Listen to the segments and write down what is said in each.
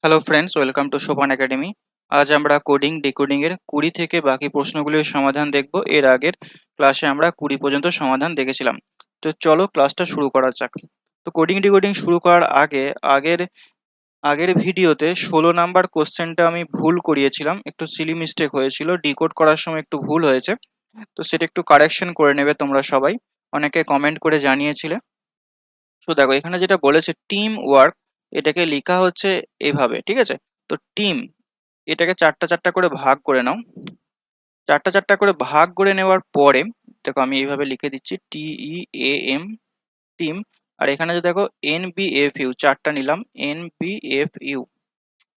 Hello friends, welcome to সোপান academy. আজ আমরা কোডিং ডিকোডিং এর 20 থেকে বাকি প্রশ্নগুলির সমাধান দেখব। এর আগের ক্লাসে আমরা 20 পর্যন্ত সমাধান দেখেছিলাম। তো চলো ক্লাসটা শুরু করা যাক। তো কোডিং ডিকোডিং শুরু করার আগে আগের আগের ভিডিওতে 16 নাম্বার কোশ্চেনটা আমি ভুল করিয়েছিলাম, একটু সিলি মিস্টেক হয়েছিল, ডিকোড করার সময় একটু ভুল হয়েছে। তো সেটা একটু কারেকশন করে নেবে তোমরা সবাই, অনেকে কমেন্ট করে জানিয়েছিলে। তো দেখো এখানে যেটা বলেছে টিম ওয়ার্ক, এটাকে লেখা হচ্ছে এইভাবে, ঠিক আছে? তো টিম, এটাকে চারটা চারটা করে ভাগ করে নাও। চারটা চারটা করে ভাগ করে নেওয়ার পরে দেখো আমি এইভাবে লিখে দিচ্ছি TEAM, টিম। আর এখানে যে দেখো NBFU, চারটা নিলাম, NBFU।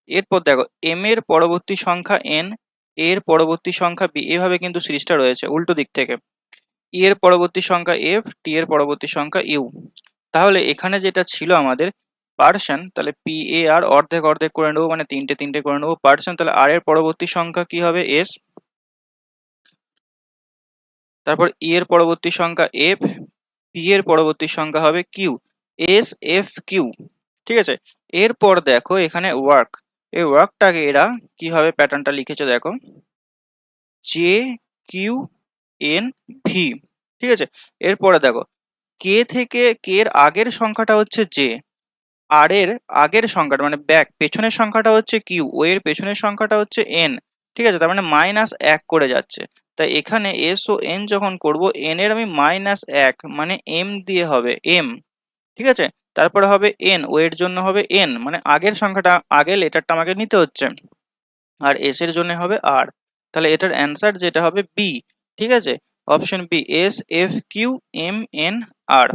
এরপর দেখো এম এর পরবর্তী সংখ্যা N, এর পরবর্তী সংখ্যা B, এভাবে কিন্তু সিরিজটা রয়েছে উল্টো দিক থেকে। ই এর পরবর্তী সংখ্যা F, টি এর পরবর্তী সংখ্যা ইউ। তাহলে এখানে যেটা ছিল আমাদের পার্সন, তাহলে PAR অর্ধেক অর্ধেক করে নেবো, মানে তিনটে তিনটে করে নেবো পার্সন। তাহলে আর এর পরবর্তী সংখ্যা কি হবে? S। তারপর ই এর পরবর্তী সংখ্যা F, পি এর পরবর্তী সংখ্যা হবে কিউ, SFQ। ঠিক আছে? এরপর দেখো এখানে ওয়ার্ক, এই ওয়ার্কটাকে এরা কিভাবে প্যাটার্নটা লিখেছে দেখো, JQNV। ঠিক আছে? এরপরে দেখো কে থেকে, কে এর আগের সংখ্যাটা হচ্ছে জে, আর এর আগের সংখ্যাটা মানে ব্যাক পেছনের সংখ্যাটা হচ্ছে কিউ, ও এর পেছনের সংখ্যাটা হচ্ছে এন। ঠিক আছে? তার মানে -1 করে যাচ্ছে। তাই এখানে এস ও এন যখন করব, এন এর আমি -1 মানে এম দিয়ে হবে এম। ঠিক আছে? তারপরে হবে এন, ও এর জন্য হবে এন, মানে আগের সংখ্যাটা, আগের লেটারটা আমাকে নিতে হচ্ছে। আর এস এর জন্য হবে আর। তাহলে এটার অ্যান্সার যেটা হবে বি। ঠিক আছে? Option B, SFQMNR।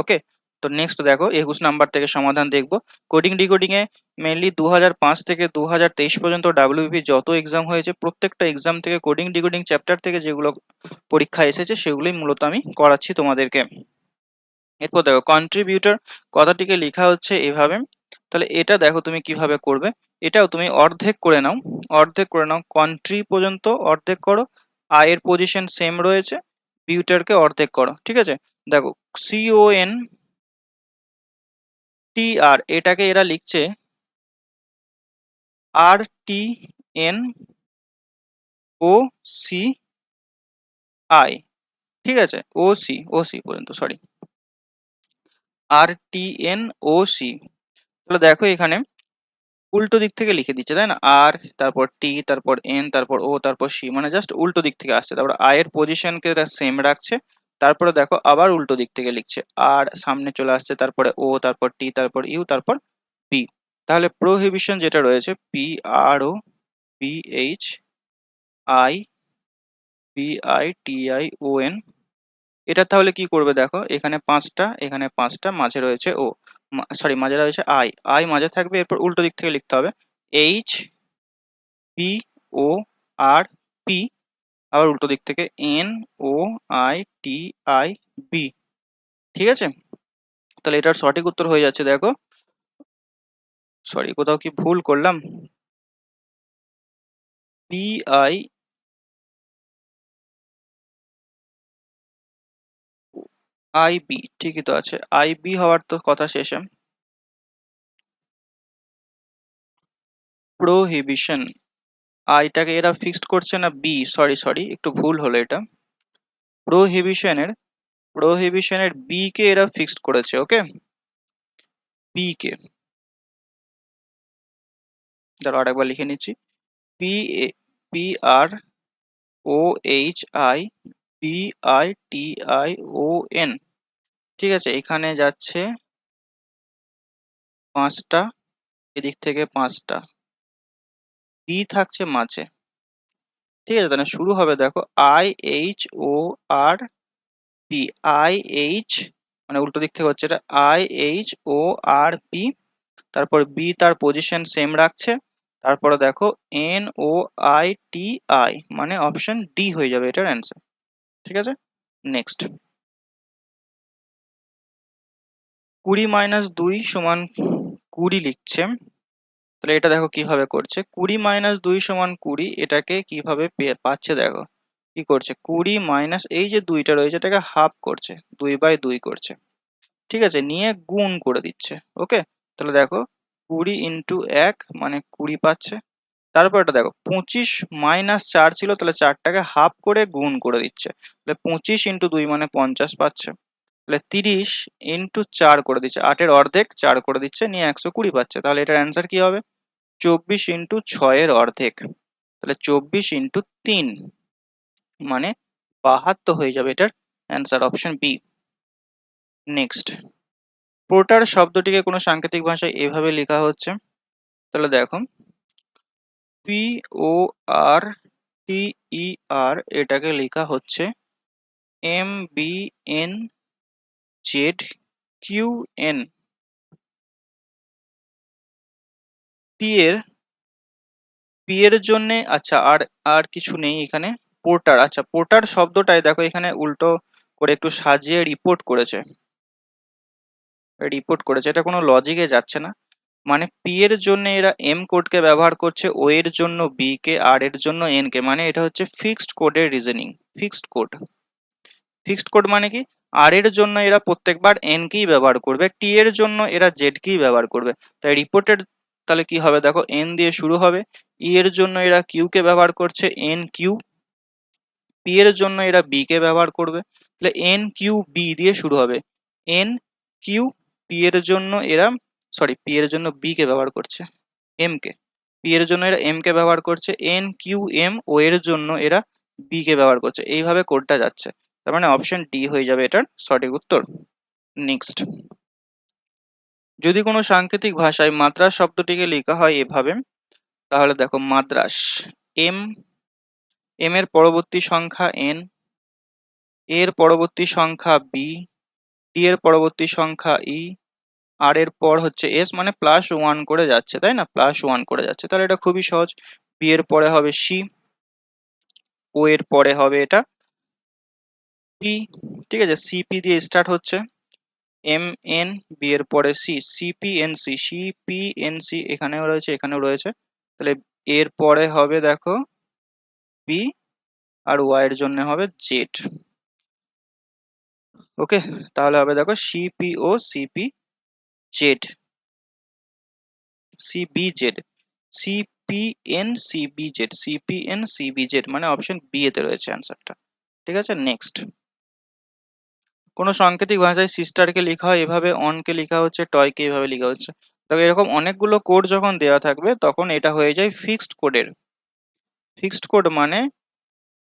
ওকে। তো নেক্সট দেখো 21 নাম্বার থেকে সমাধান দেখবো। কোডিং ডিকোডিং এ মেনলি 2005 থেকে 2023 পর্যন্ত WP যত এক্সাম হয়েছে, প্রত্যেকটা এক্সাম থেকে কোডিং ডিকোডিং চ্যাপ্টার থেকে যেগুলো পরীক্ষা এসেছে সেগুলোই মূলত আমি করাচ্ছি তোমাদেরকে। এরপর দেখো কন্ট্রিবিউটর কথাটিকে লেখা হচ্ছে এভাবে। তাহলে এটা দেখো তুমি কিভাবে করবে, এটাও তুমি অর্ধেক করে নাও, অর্ধেক করে নাও, কন্ট্রি পর্যন্ত অর্ধেক করো, আয়ের পজিশন সেম রয়েছে, বিউটারকে অর্ধেক করো। ঠিক আছে? দেখো CONTR, এটাকে এরা লিখছে RTNOCI। ঠিক আছে? ওসি পর্যন্ত, সরি, RTNOC। তাহলে দেখো এখানে উল্টো দিক থেকে লিখে দিচ্ছে, তাই না? আর, তারপর টি, তারপর এন, তারপর ও, তারপর সি, মানে জাস্ট উল্টো দিক থেকে আসছে। তারপর আয়ের পজিশনকে এরা সেম রাখছে, তারপরে দেখো আবার উল্টো দিক থেকে লিখছে, আর সামনে চলে আসছে, তারপরে ও, তারপর টি, তারপর ইউ, তারপর বি। তাহলে প্রোহিবিশন যেটা রয়েছে PROHIBITION, এটা তাহলে কি করবে দেখো, এখানে পাঁচটা, এখানে পাঁচটা, মাঝে রয়েছে ও, সরি মাঝে রয়েছে আই, আই মাঝে থাকবে। এরপর উল্টো দিক থেকে লিখতে হবে HPORP, আবার উল্টো দিক থেকে NOITIB। ঠিক আছে? তাহলে এটার সঠিক উত্তর হয়ে যাচ্ছে দেখো, সরি কোথাও কি ভুল করলাম, PIIB, ঠিকই তো আছে, IB হওয়ার তো কথা শেষে। প্রোহিবিশন, আইটাকে এরা ফিক্সড করছে না বি, সরি সরি একটু ভুল হলো এটা। প্রোহিবিশনের, প্রোহিবিশনের বি কে এরা ফিক্সড করেছে। ওকে, বি কে, দাঁড়াও আরেকবার লিখে নিচ্ছি, PROHIBITION। ঠিক আছে? এখানে যাচ্ছে পাঁচটা, এদিক থেকে পাঁচটা, বি থাকছে মাঝে। ঠিক আছে? তাহলে শুরু হবে দেখো IHORP, IH মানে উল্টো দিক থেকে হচ্ছে এটা IHORP। তারপর বি তার পজিশন সেম রাখছে, তারপরে দেখো NOITI, মানে অপশন ডি হয়ে যাবে এটার অ্যান্সার। ঠিক আছে? নেক্সট, 20 - 2 = 20 লিখছে। তাহলে এটা দেখো কিভাবে করছে, 20 - 2 = 20, এটাকে কিভাবে পাচ্ছে দেখো, কি করছে, 20 মাইনাস এই যে দুইটা রয়েছে এটাকে হাফ করছে, 2/2 করছে। ঠিক আছে? নিয়ে গুণ করে দিচ্ছে। ওকে, তাহলে দেখো 20 ইন্টু 1 মানে 20 পাচ্ছে। তারপর এটা দেখো 25 মাইনাস 4 ছিল, তাহলে 4টাকে হাফ করে গুণ করে দিচ্ছে, তাহলে 25 ইন্টু 2 মানে 50 পাচ্ছে। তাহলে 30 ইন্টু 4 করে দিচ্ছে, 8-এর অর্ধেক 4 করে দিচ্ছে, নিয়ে 120 পাচ্ছে। তাহলে এটার অ্যান্সার কি হবে? 24 ইন্টু 6-এর অর্ধেক, তাহলে 24 ইন্টু 3 মানে 72 হয়ে যাবে এটার answer, option B. Next, porter শব্দটিকে কোনো সাংকেতিক ভাষায় এভাবে লেখা হচ্ছে, তাহলে দেখো PORTER এটাকে লেখা হচ্ছে MBNZQN। পি এর জন্য, আচ্ছা আর আর কিছু নেই এখানে। পোর্টার, আচ্ছা পোর্টার শব্দটাই দেখো এখানে উল্টো করে একটু সাজিয়ে রিপোর্ট করেছে, এটা কোনো লজিকে যাচ্ছে না। মানে পি এর জন্য এরা এম কোডকে ব্যবহার করছে, ও এর জন্য বি কে, আর এর জন্য এন কে, মানে এটা হচ্ছে ফিক্সড কোডের রিজনিং। ফিক্সড কোড মানে কি? আর এর জন্য এরা প্রত্যেকবার এন কেই ব্যবহার করবে, টি এর জন্য এরা জেড কেই ব্যবহার করবে। তাই রিপোর্টেড তাহলে কি হবে দেখো, এন দিয়ে শুরু হবে, ই এর জন্য এরা কিউ কে ব্যবহার করছে, এন কিউ। পি এর জন্য এরা বি কে ব্যবহার করবে, তাহলে এন কিউ বি দিয়ে শুরু হবে, এন কিউ। পি এর জন্য এরা, সরি পি এর জন্য বি কে ব্যবহার করছে, এম কে। পি এর জন্য এরা এম কে ব্যবহার করছে, এন কিউ এম। ও এর জন্য এরা বি কে ব্যবহার করছে, এইভাবে কোডটা যাচ্ছে। তার মানে অপশন ডি হয়ে যাবে এটার সঠিক উত্তর। নেক্সট, যদি কোনো সাংকেতিক ভাষায় মাদ্রাস শব্দটিকে লেখা হয় এভাবে, তাহলে দেখো মাদ্রাস, এম, এম এর পরবর্তী সংখ্যা এন, এর পরবর্তী সংখ্যা বি, ডি এর পরবর্তী সংখ্যা ই, আর এর পর হচ্ছে এস, মানে +1 করে যাচ্ছে, তাই না? +1 করে যাচ্ছে, তাহলে এটা খুবই সহজ। বি এর পরে হবে সি, ও এর পরে হবে এটা পি, ঠিক আছে, সিপি দিয়ে স্টার্ট হচ্ছে, এম এন, বি এর পরে সি, সিপিএনসি, সিপিএনসি এখানেও রয়েছে এখানেও রয়েছে, তাহলে এর পরে হবে দেখো বি, আর ওয়াই এর জন্য হবে জেড। ওকে, তাহলে হবে দেখো CPO CP Z, CBZ, CPN CBZ মানে অপশন বি এতে রয়েছে অ্যান্সারটা। ঠিক আছে, নেক্সট, কোনো সাংকেতিক ভাষায় সিস্টারকে লেখা হয় এভাবে, অনকে লেখা হচ্ছে, টয়কে এভাবে লেখা হচ্ছে। তবে এরকম অনেকগুলো কোড যখন দেওয়া থাকবে তখন এটা হয়ে যায় ফিক্সড কোডের। ফিক্সড কোড মানে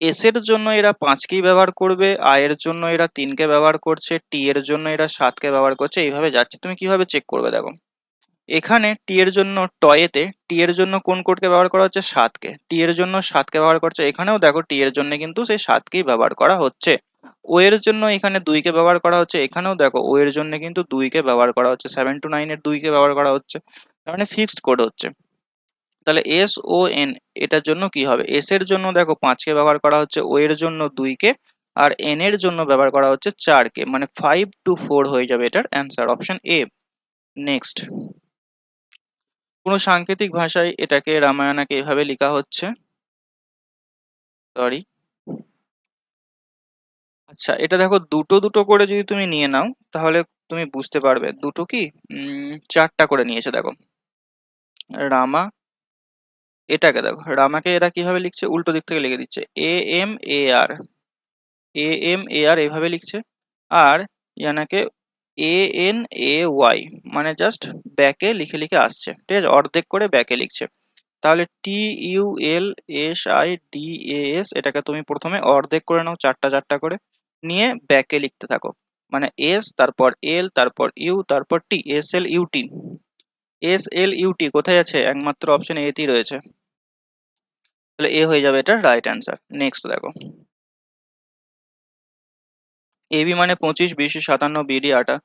এস এর জন্য এরা 5কেই ব্যবহার করবে, আই এর জন্য এরা 3কে ব্যবহার করছে, টি এর জন্য এরা 7কে ব্যবহার করছে, এইভাবে যাচ্ছে। তুমি কিভাবে চেক করবে দেখো, এখানে টি এর জন্য টয়েতে টি এর জন্য কোন কোডকে ব্যবহার করা হচ্ছে, 7কে, টি এর জন্য 7কে ব্যবহার করছে, এখানেও দেখো টি এর জন্য কিন্তু সেই 7কেই ব্যবহার করা হচ্ছে। ও এর জন্য এখানে 2কে ব্যবহার করা হচ্ছে, এখানেও দেখো ও এর জন্য কিন্তু 2কে ব্যবহার করা হচ্ছে, 7 to 9 এর 2কে ব্যবহার করা হচ্ছে, তার মানে ফিক্সড কোড হচ্ছে। তাহলে এস ও এন, এটার জন্য কি হবে, এস এর জন্য দেখো 5কে ব্যবহার করা হচ্ছে, ও এর জন্য 2কে, আর এন এর জন্য ব্যবহার করা হচ্ছে 4কে, মানে 5 to 4 হয়ে যাবে এটার অ্যান্সার, অপশন এ। নেক্সট, কোনো সাংকেতিক ভাষায় এটাকে রামায়ণাকে এভাবে লেখা হচ্ছে, সরি, আচ্ছা এটা দেখো দুটো দুটো করে যদি তুমি নিয়ে নাও তাহলে তুমি বুঝতে পারবে, দুটো কি 4টা করে নিয়েছে দেখো, রামা, এটাকে দেখো রামাকে এরা কিভাবে লিখছে, উল্টো দিক থেকে লিখে দিচ্ছে, AMAR, AMAR এভাবে লিখছে, আর ইয়ানাকে ANAY, মানে জাস্ট ব্যাকে লিখে লিখে আসছে, ঠিক আছে, অর্ধেক করে ব্যাকে লিখছে। তাহলে TULSIDAS এটাকে তুমি প্রথমে অর্ধেক করে নাও, 4টা 4টা করে নিয়ে ব্যাকে লিখতে থাকো, মানে এস, তারপর এল, তারপর ইউ, তারপর টি, SLUT। SLUT কোথায় আছে, একমাত্র অপশন এ তেই রয়েছে, তাহলে এ হয়ে যাবে এটা রাইট অ্যান্সার। নেক্সট দেখো, এবি মানে 25, BC 57, BD 58।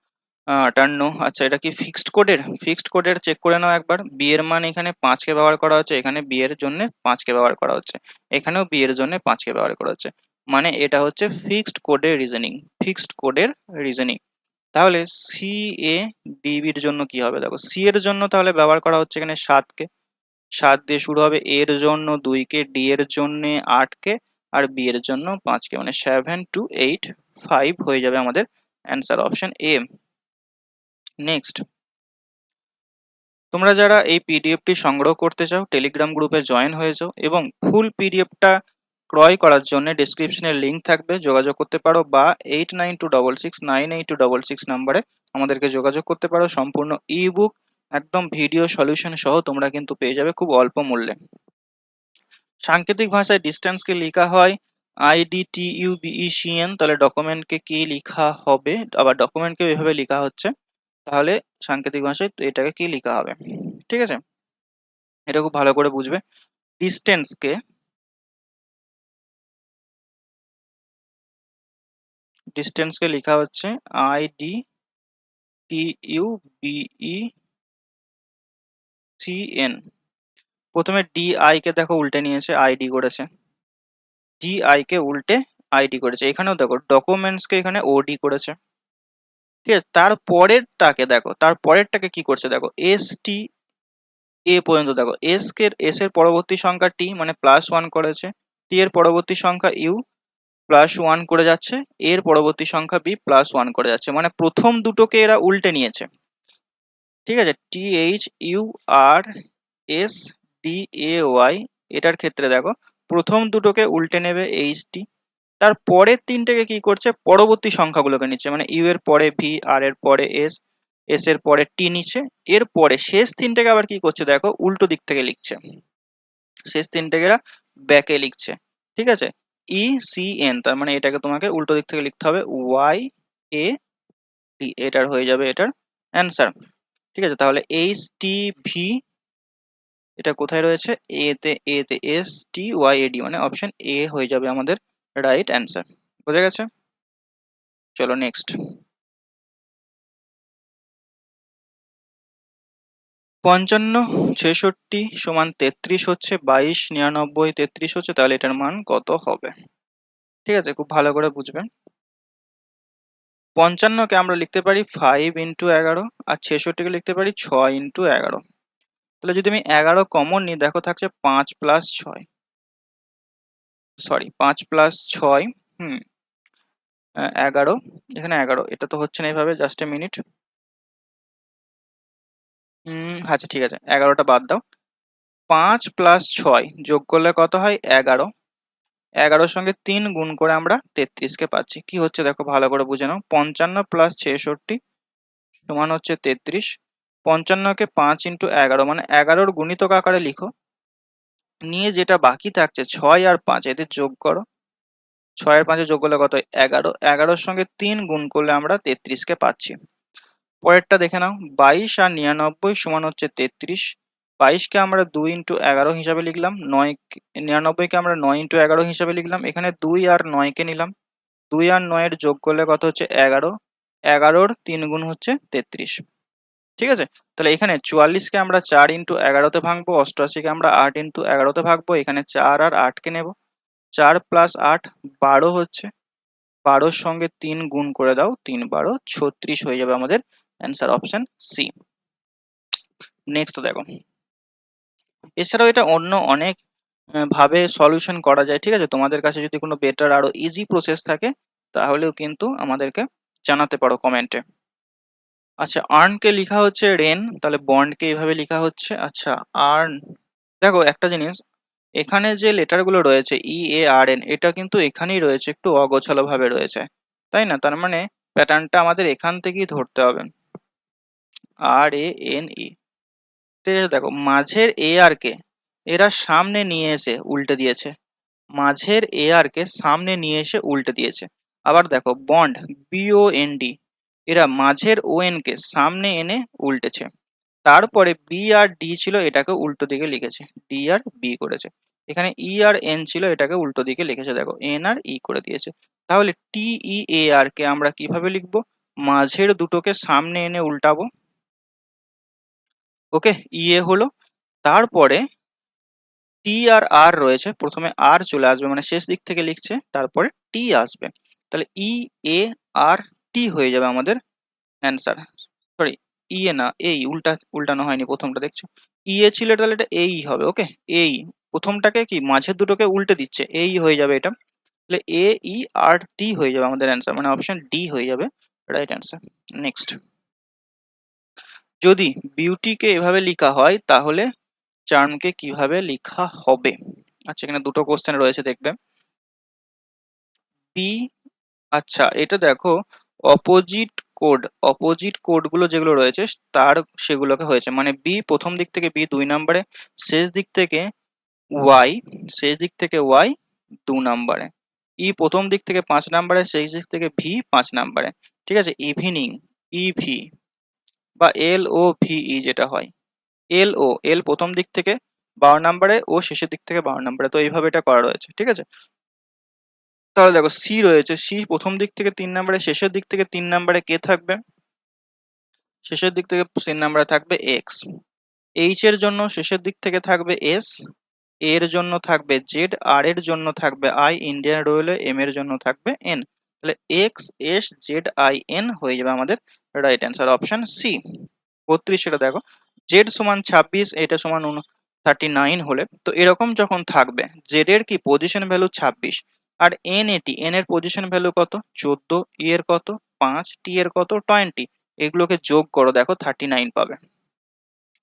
আচ্ছা এটা কি ফিক্সড কোডের? ফিক্সড কোডের চেক করে নাও একবার, বি এর মান এখানে 5কে ব্যবহার করা হচ্ছে, এখানে বি এর জন্য 5কে ব্যবহার করা হচ্ছে, এখানেও বি এর জন্য 5কে ব্যবহার করা হচ্ছে, মানে এটা হচ্ছে ফিক্সড কোডের রিজনিং, ফিক্সড কোডের রিজনিং। তাহলে সি এ ডিবির জন্য কি হবে দেখো, সি এর জন্য তাহলে ব্যবহার করা হচ্ছে এখানে 7কে, 7 দিয়ে শুরু হবে, এর জন্য 2কে, ডি এর জন্য 8কে, আর বি এর জন্য 5কে, মানে 7 to 8, 5 হয়ে যাবে আমাদের অ্যান্সার, অপশন এ। নেক্সট, তোমরা যারা এই পিডিএফটি সংগ্রহ করতে চাও টেলিগ্রাম গ্রুপে জয়েন হয়ে যাও এবং ফুল পিডিএফটা ক্রয় করার জন্য ডেসক্রিপশনে লিংক থাকবে, যোগাযোগ করতে পারো, বা 8926698266 নাম্বারে আমাদেরকে যোগাযোগ করতে পারো। সম্পূর্ণ ই বুক একদম ভিডিও সলিউশন সহ তোমরা কিন্তু পেয়ে যাবে খুব অল্প মূল্যে। সাংকেতিক ভাষায় ডিস্টেন্সকে লেখা হয় IDTUBECN, তাহলে ডকুমেন্টকে কি লেখা হবে, আবার ডকুমেন্টকে এভাবে লেখা হচ্ছে, তাহলে সাংকেতিক ভাষায় এটাকে কি লেখা হবে, ঠিক আছে? এটা খুব ভালো করে বুঝবে। ডিস্টেন্সকে লেখা হচ্ছে IDTUBECN। প্রথমে DI কে দেখো উল্টে নিয়েছে, আইডি করেছে, DI কে উল্টে আইডি করেছে। এখানেও দেখো ডকুমেন্টস কে এখানে ওডি করেছে, ঠিক আছে? তারপরেরটাকে দেখো, তারপরেরটাকে কি করছে দেখো, ST এ পর্যন্ত দেখো, এস এর পরবর্তী সংখ্যা টি মানে +1 করেছে, টি এর পরবর্তী সংখ্যা ইউ +1 করে যাচ্ছে, এর পরবর্তী সংখ্যা বি +1 করে যাচ্ছে, মানে প্রথম দুটোকে এরা উল্টে নিয়েছে, ঠিক আছে? THURSDAY এটার ক্ষেত্রে দেখো প্রথম দুটোকে উল্টে নেবে HT, তার পরের তিনটেকে কি করছে, পরবর্তী সংখ্যাগুলোকে নিচ্ছে, মানে ইউ এর পরে ভি, আর এর পরে এস, এস এর পরে টি নিচ্ছে, এর পরে শেষ তিনটেকে আবার কি করছে দেখো, উল্টো দিক থেকে লিখছে, শেষ তিনটেকে এরা ব্যাকে লিখছে, ঠিক আছে? ECN, তার মানে এটাকে তোমাকে উল্টো দিক থেকে লিখতে হবে YAD, এটার হয়ে যাবে এটার অ্যান্সার, ঠিক আছে? তাহলে HTV এটা কোথায় রয়েছে, এতে STYAD, মানে অপশন এ হয়ে যাবে আমাদের রাইট অ্যান্সার। বোঝা গেছে? চলো নেক্সট। 55 66 সমান 33 হচ্ছে, 22 99 33 হচ্ছে, তাহলে এটার মান কত হবে? ঠিক আছে, খুব ভালো করে বুঝবেন। 55কে আমরা লিখতে পারি 5 × 11, আর 66কে লিখতে পারি 6 × 11। তাহলে যদি আমি 11 কমন নিই, দেখো থাকছে 5 + 6, সরি 5 + 6, 11, এখানে 11, এটা তো হচ্ছে না এইভাবে, জাস্ট এ মিনিট। আচ্ছা ঠিক আছে, 11টা বাদ দাও। 5 + 6 যোগ করলে কত হয়, 11। 11-র সঙ্গে 3 গুণ করে আমরা 33কে পাচ্ছি। কি হচ্ছে দেখো ভালো করে বুঝে নাও, 55 + 66 সমান হচ্ছে 33। 55কে 5 × 11 মানে 11-র গুণিতক আকারে লিখো, নিয়ে যেটা বাকি থাকছে 6 আর 5 এদের যোগ করো, 6 আর 5 যোগ করলে কত হয়, 11। 11-র সঙ্গে 3 গুণ করলে আমরা 33কে পাচ্ছি। পরেরটা দেখে নাও, 22 আর 99 সমান হচ্ছে 33। 22কে আমরা 2 × 11 হিসাবে লিখলাম, 99কে আমরা 9 × 11 হিসাবে লিখলাম, এখানে 2 আর 9কে নিলাম, 2 আর 9 এর যোগ করলে কত হচ্ছে, 11। 11-র 3 গুণ হচ্ছে 33, ঠিক আছে? তাহলে এখানে 44কে আমরা 4 × 11-তে ভাঙবো, 88কে আমরা 8 × 11-তে ভাঙবো, এখানে 4 আর 8কে নেব, 4 + 8 12 হচ্ছে, 12-র সঙ্গে 3 গুণ করে দাও, 3 × 12 36 হয়ে যাবে আমাদের অ্যান্সার, অপশন সি। নেক্সট দেখো, এছাড়াও এটা অন্য অনেক ভাবে সলিউশন করা যায়, ঠিক আছে? তোমাদের কাছে যদি কোনো বেটার আরো ইজি প্রসেস থাকে তাহলেও কিন্তু আমাদেরকে জানাতে পারো কমেন্টে। আচ্ছা, আর্নকে লেখা হচ্ছে রেন, তাহলে বন্ডকে এইভাবে লেখা হচ্ছে। আচ্ছা, আর্ন, দেখো একটা জিনিস, এখানে যে লেটার গুলো রয়েছে EARN, এটা কিন্তু এখানেই রয়েছে, একটু অগোছালো ভাবে রয়েছে, তাই না? তার মানে প্যাটার্নটা আমাদের এখান থেকেই ধরতে হবে, RANE। ঠিক আছে, দেখো মাঝের AR কে এরা সামনে নিয়ে এসে উল্টে দিয়েছে, মাঝের AR কে সামনে নিয়ে এসে উল্টে দিয়েছে। আবার দেখো বন্ড BOND, এরা মাঝের ON কে সামনে এনে উল্টেছে। তারপরে B আর D ছিল, এটাকে উল্টো দিকে লিখেছে, D আর B করেছে। এখানে E আর N ছিল, এটাকে উল্টো দিকে লিখেছে, দেখো N আর E করে দিয়েছে। তাহলে TEAR কে আমরা কিভাবে লিখবো, মাঝের দুটোকে সামনে এনে উল্টাবো, ওকে, EA হলো। তারপরে টি আর আর রয়েছে, প্রথমে আর চলে আসবে, মানে শেষ দিক থেকে লিখছে, তারপরে টি আসবে, তাহলে EART হয়ে যাবে আমাদের অ্যান্সার। সরি, না, এই উল্টানো হয়নি, প্রথমটা দেখছো ছিল, তাহলে এটা এই হবে, ওকে। এই প্রথমটাকে কি মাঝের দুটোকে উল্টে দিচ্ছে, এই হয়ে যাবে এটা, তাহলে AERT হয়ে যাবে আমাদের অ্যান্সার, মানে অপশন ডি হয়ে যাবে রাইট অ্যান্সার। নেক্সট, যদি বিউটিকে এভাবে লেখা হয় তাহলে চার্মকে কিভাবে লেখা হবে? আচ্ছা, এখানে দুটো কোশ্চেন রয়েছে দেখবে। বি, আচ্ছা এটা দেখো, অপোজিট অপোজিট কোডগুলো যেগুলো রয়েছে তার সেগুলোকে হয়েছে, মানে বি প্রথম দিক থেকে বি 2 নম্বরে, শেষ দিক থেকে ওয়াই, শেষ দিক থেকে ওয়াই 2 নম্বরে, ই প্রথম দিক থেকে 5 নম্বরে, শেষ দিক থেকে ভি 5 নম্বরে। ঠিক আছে, ইভিনিং, ইভি বা এল ও ভি ই যেটা হয়, এল প্রথম দিক থেকে 12 নম্বরে ও শেষের দিক থেকে 12 নম্বরে, তো এইভাবে এটা করা রয়েছে। ঠিক আছে, তাহলে দেখো সি রয়েছে, সি প্রথম দিক থেকে 3 নম্বরে, শেষের দিক থেকে 3 নম্বরে কে থাকবে? শেষের দিক থেকে 3 নম্বরে থাকবে এক্স। এইচ এর জন্য শেষের দিক থেকে থাকবে এস, এর জন্য থাকবে জেড, আর এর জন্য থাকবে আই, ইন্ডিয়ান রয়েলে এম এর জন্য থাকবে এন। তাহলে x S Z I N হয়ে যাবে আমাদের রাইট অ্যান্সার, অপশন সি। 32 সেটা দেখো, জেড সমান 26, এটা সমান 39 হলে, তো এরকম যখন থাকবে জেড এর কি পজিশন ভ্যালু 26, আর এন এটি, এন এর পজিশন ভ্যালু কত 14, ই এর কত 5, টি এর কত 20, এগুলোকে যোগ করো দেখো 39 পাবে।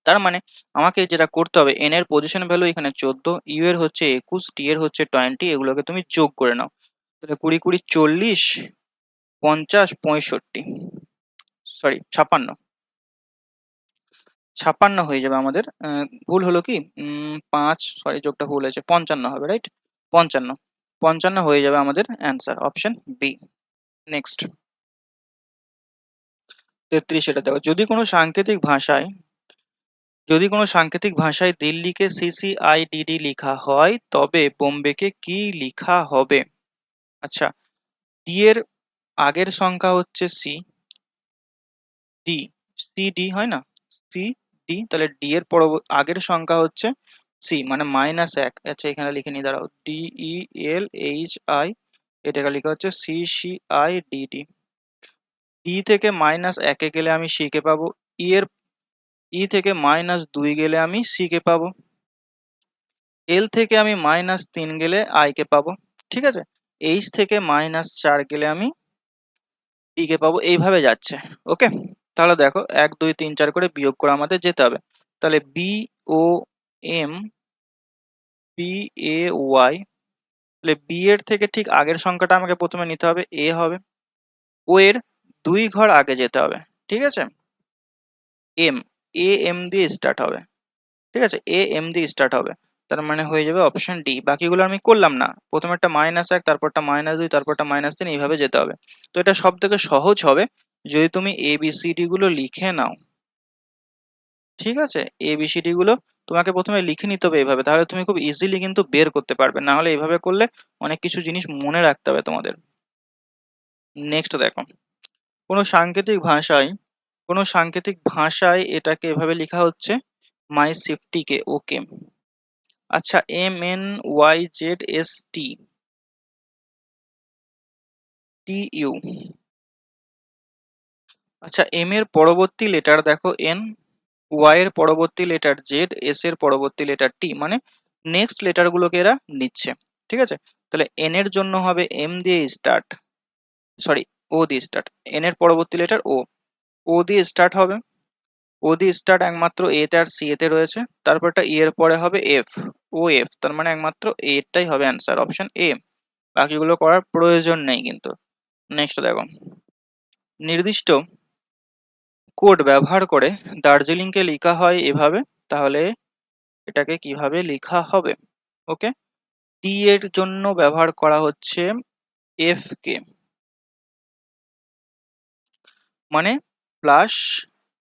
তার মানে আমাকে যেটা করতে হবে, এন এর পজিশন ভ্যালু এখানে 14, ইউ এর হচ্ছে 21, টি এর হচ্ছে 20, এগুলোকে তুমি যোগ করে নাও। তাহলে 20 20 40, 50 65, সরি 56, 56 হয়ে যাবে আমাদের। ভুল হলো কি, 5, সরি যোগটা ভুল হয়েছে, 55 হবে, রাইট? 55, 55 হয়ে যাবে আমাদের অ্যান্সার, অপশন বি। নেক্সট 33, এটা দেখো, যদি কোনো সাংকেতিক ভাষায় দিল্লিকে সিসিআইডিডি লেখা হয় তবে বোম্বেকে কি লেখা হবে? আচ্ছা, ডি এর আগের সংখ্যা হচ্ছে সি, ডি, সি ডি হয় না, সি ডি, তাহলে ডি এর আগের সংখ্যা হচ্ছে সি, মানে -1। আচ্ছা এখানে লিখে নি, দাঁড়াও, D E L H I, এটাকে লেখা হচ্ছে C C I D D. D থেকে -1 গেলে আমি সি কে পাবো, ই এর ই থেকে -2 গেলে আমি সি কে পাবো, এল থেকে আমি -3 গেলে আই কে পাবো। ঠিক আছে, এইচ থেকে -4 গেলে আমি ডি কে পাবো, এইভাবে যাচ্ছে। ওকে, তাহলে দেখো 1 2 3 4 করে বিয়োগ করে আমাদের যেতে হবে। তাহলে B O M, B A Y, তাহলে বি এর থেকে ঠিক আগের সংখ্যাটা আমাকে প্রথমে নিতে হবে, এ হবে, ও এর 2 ঘর আগে যেতে হবে। ঠিক আছে, এম, এ এম দিয়ে স্টার্ট হবে। ঠিক আছে, এ এম দিয়ে স্টার্ট হবে, তার মানে হয়ে যাবে অপশন ডি। বাকিগুলো আমি করলাম না, প্রথমে একটা -1, তারপরটা -2, তারপরটা -3, এইভাবে যেতে হবে। তো এটা সব থেকে সহজ হবে যদি তুমি এ বি সি ডি গুলো লিখে নাও। ঠিক আছে, এ বি সি ডি গুলো তোমাকে প্রথমে লিখে নিতে হবে এইভাবে, তাহলে তুমি খুব ইজিলি কিন্তু বের করতে পারবে, না হলে এইভাবে করলে অনেক কিছু জিনিস মনে রাখতে হবে তোমাদের। নেক্সট দেখো, কোনো সাংকেতিক ভাষায় এটাকে এভাবে লেখা হচ্ছে মাই সেফটিকে, ওকে। আচ্ছা, M N Y Z S T, T U, আচ্ছা এম এর পরবর্তী লেটার দেখো এন, ওয়াই এর পরবর্তী লেটার জেড, এস এর পরবর্তী লেটার টি, মানে নেক্সট লেটার গুলোকে এরা নিচ্ছে। ঠিক আছে, তাহলে এন এর জন্য হবে এম দিয়ে স্টার্ট, সরি ও দিয়ে স্টার্ট, এন এর পরবর্তী লেটার ও, ও দিয়ে স্টার্ট হবে, ও দিয়ে স্টার্ট একমাত্র এ তে আর সি এতে রয়েছে, তারপরটা ই এর পরে হবে এফ, ও এফ, তার মানে একমাত্র এটাই হবে অ্যান্সার, অপশন এ। বাকিগুলো করার প্রয়োজন নেই কিন্তু। নেক্সট দেখো, নির্দিষ্ট কোড ব্যবহার করে দার্জিলিংকে লেখা হয় এভাবে, তাহলে এটাকে কিভাবে লেখা হবে? ওকে, টি এর জন্য ব্যবহার করা হচ্ছে এফ কে, মানে প্লাস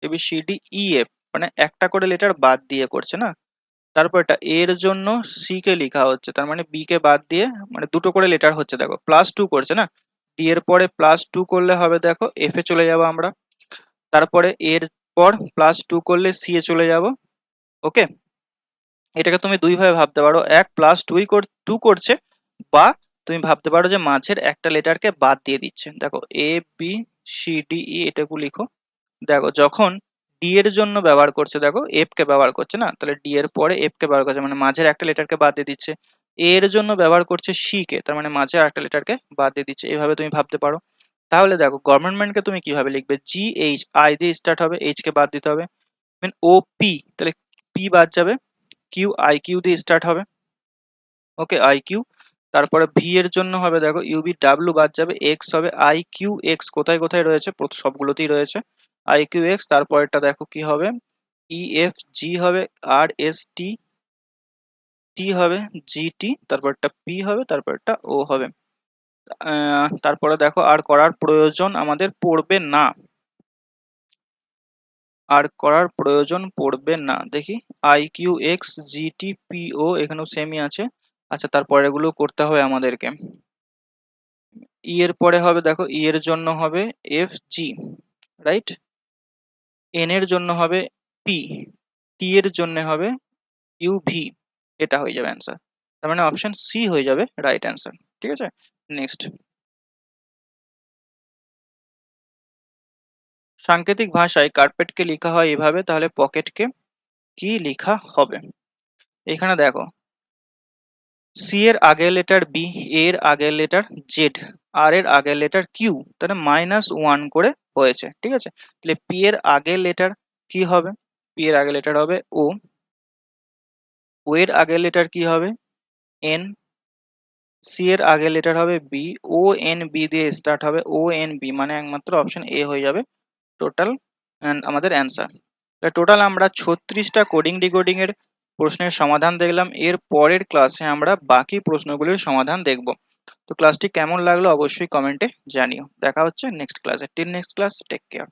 এবিসিডি ই এফ, মানে একটা করে লেটার বাদ দিয়ে করছে না। তারপর এটা এর জন্য সি কে লেখা হচ্ছে, তার মানে বি কে বাদ দিয়ে, মানে দুটো করে লেটার হচ্ছে, দেখো +2 করছে না, ডি এর পরে +2 করলে হবে, দেখো এফ এ চলে যাবো আমরা, তারপরে এর পর +2 করলে সি এ চলে যাব। ওকে, এটাকে তুমি দুই ভাবে ভাবতে পারো, এক +2 করছে, বা তুমি ভাবতে পারো যে মাঝের একটা লেটারকে বাদ দিয়ে দিচ্ছে। দেখো A B C D E, এটাকে লিখো। দেখো যখন ডি এর জন্য ব্যবহার করছে, দেখো এফ কে ব্যবহার করছে না, তাহলে ডি এর পরে এফ কে ব্যবহার করছে, মানে মাঝের একটা লেটারকে বাদ দিয়ে দিচ্ছে। এ এর জন্য ব্যবহার করছে সি কে, তার মানে মাঝের একটা লেটারকে বাদ দিয়ে দিচ্ছে, এইভাবে তুমি ভাবতে পারো। তাহলে দেখো গভর্নমেন্টকে তুমি কিভাবে লিখবে, জি এইচ আই দিয়ে স্টার্ট হবে, এইচ কে বাদ দিতে হবে, ও পি, তাহলে পি বাদ যাবে, কিউ আই কিউ দিয়ে স্টার্ট হবে, ওকে আই কিউ। তারপরে ভি এর জন্য হবে দেখো ইউবি ডাব্লিউ বাদ যাবে, এক্স হবে আই কিউ এক্স, কোথায় কোথায় রয়েছে, সবগুলোতেই রয়েছে আই কিউ এক্স। তারপরেরটা দেখো কি হবে, ই এফ জি হবে, আর এস টি, টি হবে, জি টি, তারপরটা পি হবে, তারপরটা ও হবে। তারপরে দেখো আর করার প্রয়োজন আমাদের পড়বে না, আর করার প্রয়োজন পড়বে না, দেখি I Q X G T P O এখানেও সেমই আছে। আচ্ছা তারপরে এগুলো করতে হবে আমাদেরকে। ই এর পরে হবে দেখো, ই এর জন্য হবে এফ জি, রাইট। এন এর জন্য হবে পি, টি এর জন্য হবে ইউ ভি, এটা হয়ে যাবে অ্যান্সার। তার মানে অপশন সি হয়ে যাবে রাইট অ্যান্সার। ঠিক আছে, নেক্সট। সাংকেতিক ভাষায় কার্পেটকে লেখা হয় এভাবে, তাহলে পকেটকে কি লেখা হবে? এখানে দেখো সি এর আগের লেটার বি, এর আগের লেটার জেড, আর এর আগের লেটার কিউ, তাহলে -1 করে হয়েছে। ঠিক আছে, তাহলে পি এর আগের লেটার কি হবে? পি এর আগের লেটার হবে ও, ও এর আগের লেটার কি হবে? এন, সি এর আগের লেটার হবে বি, ও এন বি দিয়ে স্টার্ট হবে, ও এন বি, মানে একমাত্র অপশন এ হয়ে যাবে টোটাল আমাদের অ্যান্সার। টোটাল আমরা 36টা কোডিং ডিকোডিং এর প্রশ্নের সমাধান দেখলাম। এর পরের ক্লাসে আমরা বাকি প্রশ্নগুলির সমাধান দেখব। তো ক্লাসটি কেমন লাগলো অবশ্যই কমেন্টে জানিও। দেখা হচ্ছে নেক্সট ক্লাসে। Till next class, take care.